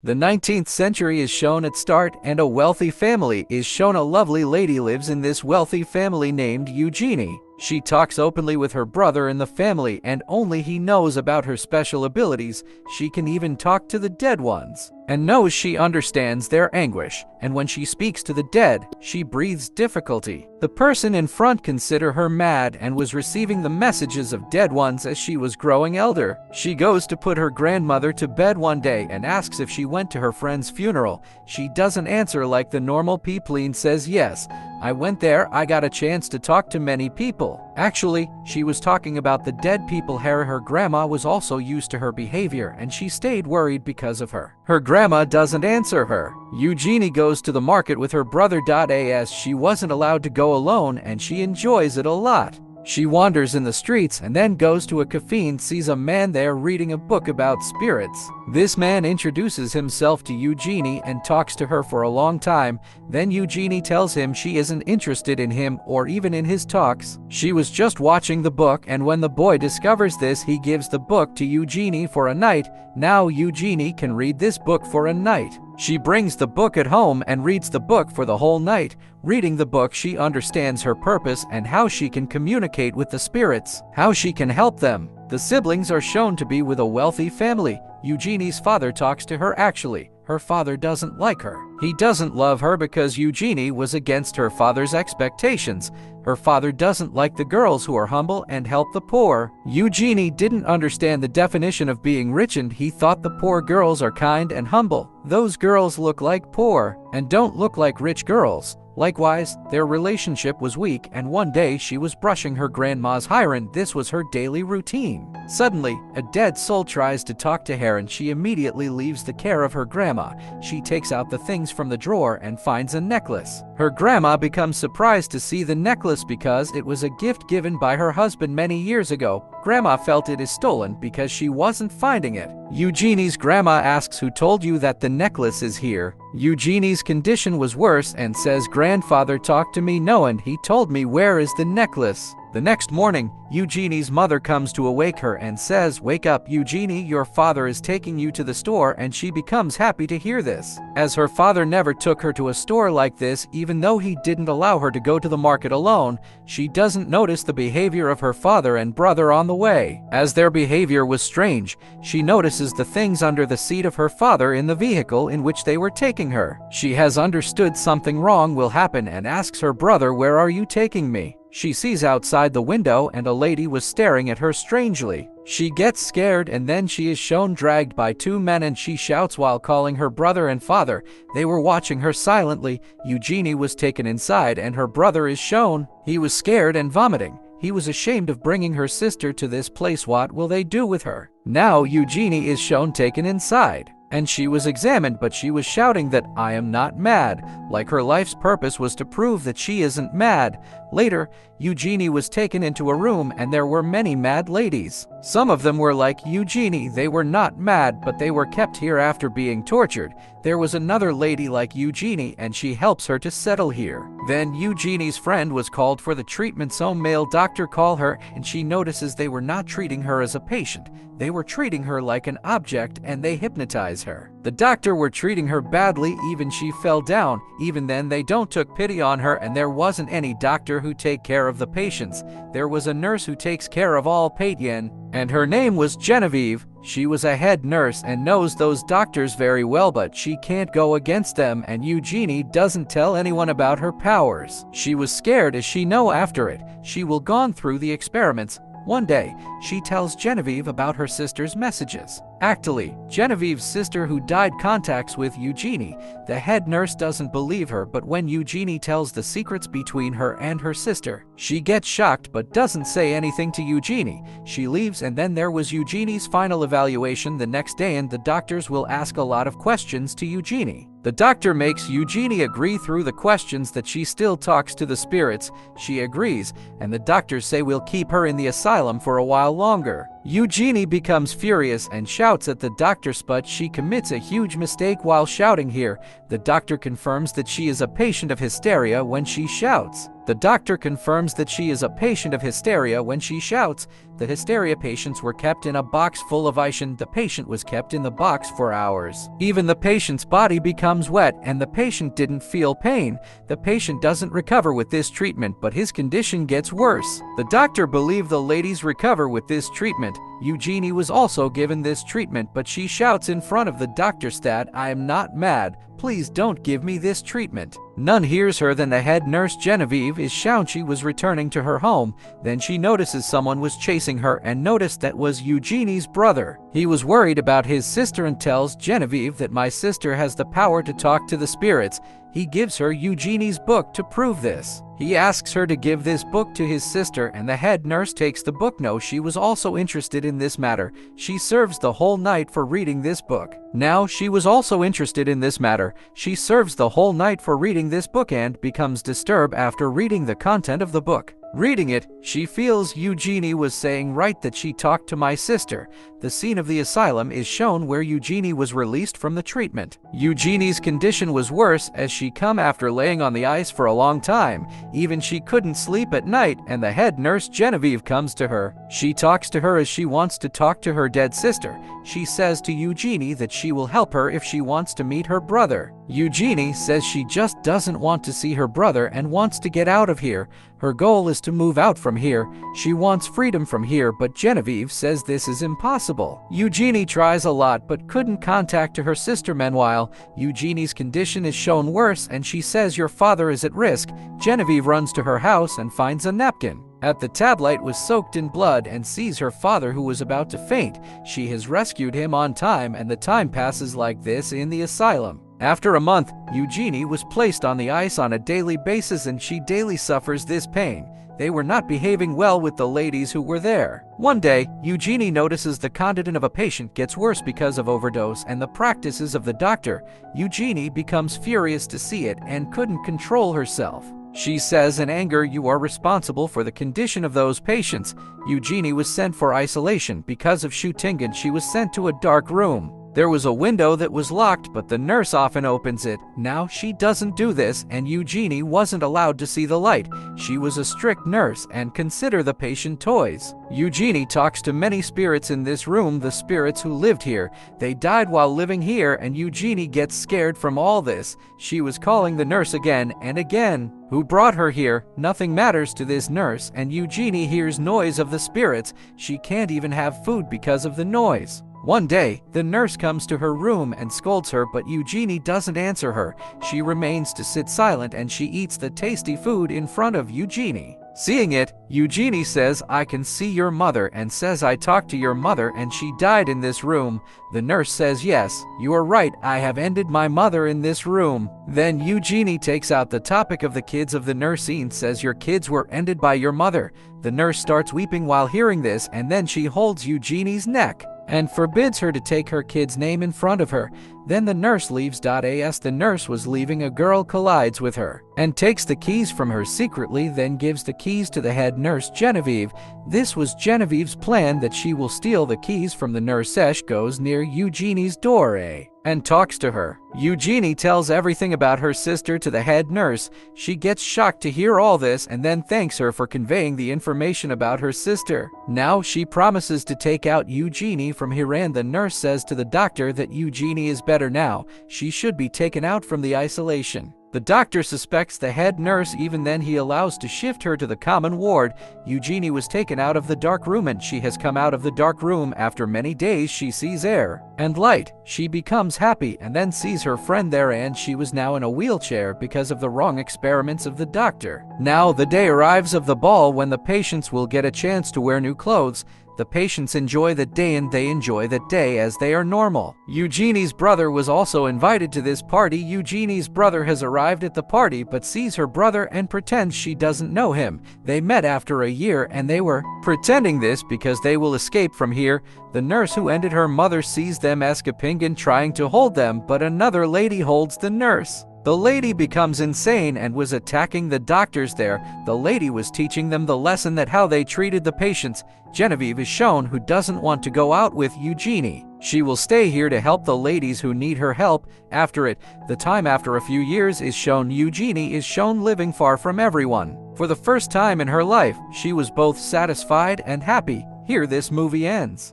The 19th century is shown at start, and a wealthy family is shown. A lovely lady lives in this wealthy family named Eugenie. She talks openly with her brother in the family, and only he knows about her special abilities. She can even talk to the dead ones, and knows she understands their anguish. And when she speaks to the dead, she breathes difficulty. The person in front consider her mad and was receiving the messages of dead ones as she was growing elder. She goes to put her grandmother to bed one day and asks if she went to her friend's funeral. She doesn't answer like the normal people and says, "Yes, I went there. I got a chance to talk to many people." Actually, she was talking about the dead people. Her grandma was also used to her behavior, and she stayed worried because of her. Her grandma doesn't answer her. Eugenie goes to the market with her brother. As she wasn't allowed to go alone, and she enjoys it a lot. She wanders in the streets and then goes to a cafe and sees a man there reading a book about spirits. This man introduces himself to Eugenie and talks to her for a long time. Then Eugenie tells him she isn't interested in him or even in his talks. She was just watching the book, and when the boy discovers this, he gives the book to Eugenie for a night. Now Eugenie can read this book for a night. She brings the book at home and reads the book for the whole night. Reading the book, she understands her purpose and how she can communicate with the spirits, how she can help them. The siblings are shown to be with a wealthy family. Eugenie's father talks to her. Actually, her father doesn't like her. He doesn't love her because Eugenie was against her father's expectations. Her father doesn't like the girls who are humble and help the poor. Eugenie didn't understand the definition of being rich, and he thought the poor girls are kind and humble. Those girls look like poor and don't look like rich girls. Likewise, their relationship was weak, and one day she was brushing her grandma's hair, and this was her daily routine. Suddenly, a dead soul tries to talk to her, and she immediately leaves the care of her grandma. She takes out the things from the drawer and finds a necklace. Her grandma becomes surprised to see the necklace because it was a gift given by her husband many years ago. Grandma felt it is stolen because she wasn't finding it. Eugenie's grandma asks, "Who told you that the necklace is here?" Eugenie's condition was worse and says, "Grandfather talked to me, no, and he told me where is the necklace." The next morning, Eugenie's mother comes to awake her and says, "Wake up, Eugenie, your father is taking you to the store," and she becomes happy to hear this, as her father never took her to a store like this. Even though he didn't allow her to go to the market alone, she doesn't notice the behavior of her father and brother on the way. As their behavior was strange, she notices the things under the seat of her father in the vehicle in which they were taking her. She has understood something wrong will happen and asks her brother, "Where are you taking me?" She sees outside the window and a lady was staring at her strangely. She gets scared, and then she is shown dragged by two men, and she shouts while calling her brother and father. They were watching her silently. Eugenie was taken inside, and her brother is shown. He was scared and vomiting. He was ashamed of bringing her sister to this place. What will they do with her? Now Eugenie is shown taken inside, and she was examined, but she was shouting that, "I am not mad," like her life's purpose was to prove that she isn't mad. Later, Eugenie was taken into a room, and there were many mad ladies. Some of them were like Eugenie. They were not mad, but they were kept here after being tortured. There was another lady like Eugenie, and she helps her to settle here. Then Eugenie's friend was called for the treatment, so male doctor call her, and she notices they were not treating her as a patient. They were treating her like an object, and they hypnotize her. The doctor were treating her badly, even she fell down. Even then they don't took pity on her, and there wasn't any doctor who take care of the patients. There was a nurse who takes care of all patients, and her name was Genevieve. She was a head nurse and knows those doctors very well, but she can't go against them, and Eugenie doesn't tell anyone about her powers. She was scared, as she know after it she will gone through the experiments. One day, she tells Genevieve about her sister's messages. Actually, Genevieve's sister who died contacts with Eugenie. The head nurse doesn't believe her, but when Eugenie tells the secrets between her and her sister, she gets shocked but doesn't say anything to Eugenie. She leaves, and then there was Eugenie's final evaluation the next day, and the doctors will ask a lot of questions to Eugenie. The doctor makes Eugenie agree through the questions that she still talks to the spirits. She agrees, and the doctors say we'll keep her in the asylum for a while longer. Eugenie becomes furious and shouts at the doctors, but she commits a huge mistake while shouting here. The doctor confirms that she is a patient of hysteria when she shouts. The doctor confirms that she is a patient of hysteria when she shouts. The hysteria patients were kept in a box full of ice, and the patient was kept in the box for hours. Even the patient's body becomes wet, and the patient didn't feel pain. The patient doesn't recover with this treatment, but his condition gets worse. The doctor believed the ladies recover with this treatment. Eugenie was also given this treatment, but she shouts in front of the doctor that, "I am not mad. Please don't give me this treatment." None hears her than the head nurse. Genevieve is shown she was returning to her home. Then she notices someone was chasing her and noticed that was Eugenie's brother. He was worried about his sister and tells Genevieve that my sister has the power to talk to the spirits. He gives her Eugenie's book to prove this. He asks her to give this book to his sister, and the head nurse takes the book. No, she was also interested in this matter. She serves the whole night for reading this book. Now she was also interested in this matter. She serves the whole night for reading this book and becomes disturbed after reading the content of the book. Reading it, she feels Eugenie was saying right that she talked to my sister. The scene of the asylum is shown where Eugenie was released from the treatment. Eugenie's condition was worse as she come after laying on the ice for a long time. Even she couldn't sleep at night, and the head nurse Genevieve comes to her. She talks to her as she wants to talk to her dead sister. She says to Eugenie that she will help her if she wants to meet her brother. Eugenie says she just doesn't want to see her brother and wants to get out of here. Her goal is to move out from here. She wants freedom from here, but Genevieve says this is impossible. Eugenie tries a lot but couldn't contact her sister. Meanwhile, Eugenie's condition is shown worse and she says your father is at risk. Genevieve runs to her house and finds a napkin. At the tablet was soaked in blood and sees her father who was about to faint. She has rescued him on time, and the time passes like this in the asylum. After a month, Eugenie was placed on the ice on a daily basis and she daily suffers this pain. They were not behaving well with the ladies who were there. One day, Eugenie notices the condition of a patient gets worse because of overdose and the practices of the doctor. Eugenie becomes furious to see it and couldn't control herself. She says in anger, "You are responsible for the condition of those patients." Eugenie was sent for isolation because of shooting and she was sent to a dark room. There was a window that was locked, but the nurse often opens it. Now she doesn't do this, and Eugenie wasn't allowed to see the light. She was a strict nurse and consider the patient toys. Eugenie talks to many spirits in this room, the spirits who lived here. They died while living here, and Eugenie gets scared from all this. She was calling the nurse again and again. Who brought her here? Nothing matters to this nurse, and Eugenie hears noise of the spirits. She can't even have food because of the noise. One day, the nurse comes to her room and scolds her, but Eugenie doesn't answer her. She remains to sit silent and she eats the tasty food in front of Eugenie. Seeing it, Eugenie says, "I can see your mother," and says, "I talked to your mother and she died in this room." The nurse says, "Yes, you are right, I have ended my mother in this room." Then Eugenie takes out the topic of the kids of the nursing, says, "Your kids were ended by your mother." The nurse starts weeping while hearing this, and then she holds Eugenie's neck and forbids her to take her kid's name in front of her. Then the nurse leaves. As the nurse was leaving, a girl collides with her and takes the keys from her secretly, then gives the keys to the head nurse Genevieve. This was Genevieve's plan, that she will steal the keys from the nurse. Goes near Eugenie's door and talks to her. Eugenie tells everything about her sister to the head nurse. She gets shocked to hear all this and then thanks her for conveying the information about her sister. Now she promises to take out Eugenie from here, and the nurse says to the doctor that Eugenie is better now. She should be taken out from the isolation. The doctor suspects the head nurse, even then he allows to shift her to the common ward. Eugenie was taken out of the dark room and she has come out of the dark room. After many days she sees air and light. She becomes happy and then sees her friend there, and she was now in a wheelchair because of the wrong experiments of the doctor. Now the day arrives of the ball when the patients will get a chance to wear new clothes. The patients enjoy that day and they enjoy that day as they are normal. Eugenie's brother was also invited to this party. Eugenie's brother has arrived at the party but sees her brother and pretends she doesn't know him. They met after a year and they were pretending this because they will escape from here. The nurse who ended her mother sees them escaping and trying to hold them, but another lady holds the nurse. The lady becomes insane and was attacking the doctors there. The lady was teaching them the lesson that how they treated the patients. Genevieve is shown who doesn't want to go out with Eugenie. She will stay here to help the ladies who need her help. After a few years is shown, Eugenie is shown living far from everyone. For the first time in her life, she was both satisfied and happy. Here this movie ends.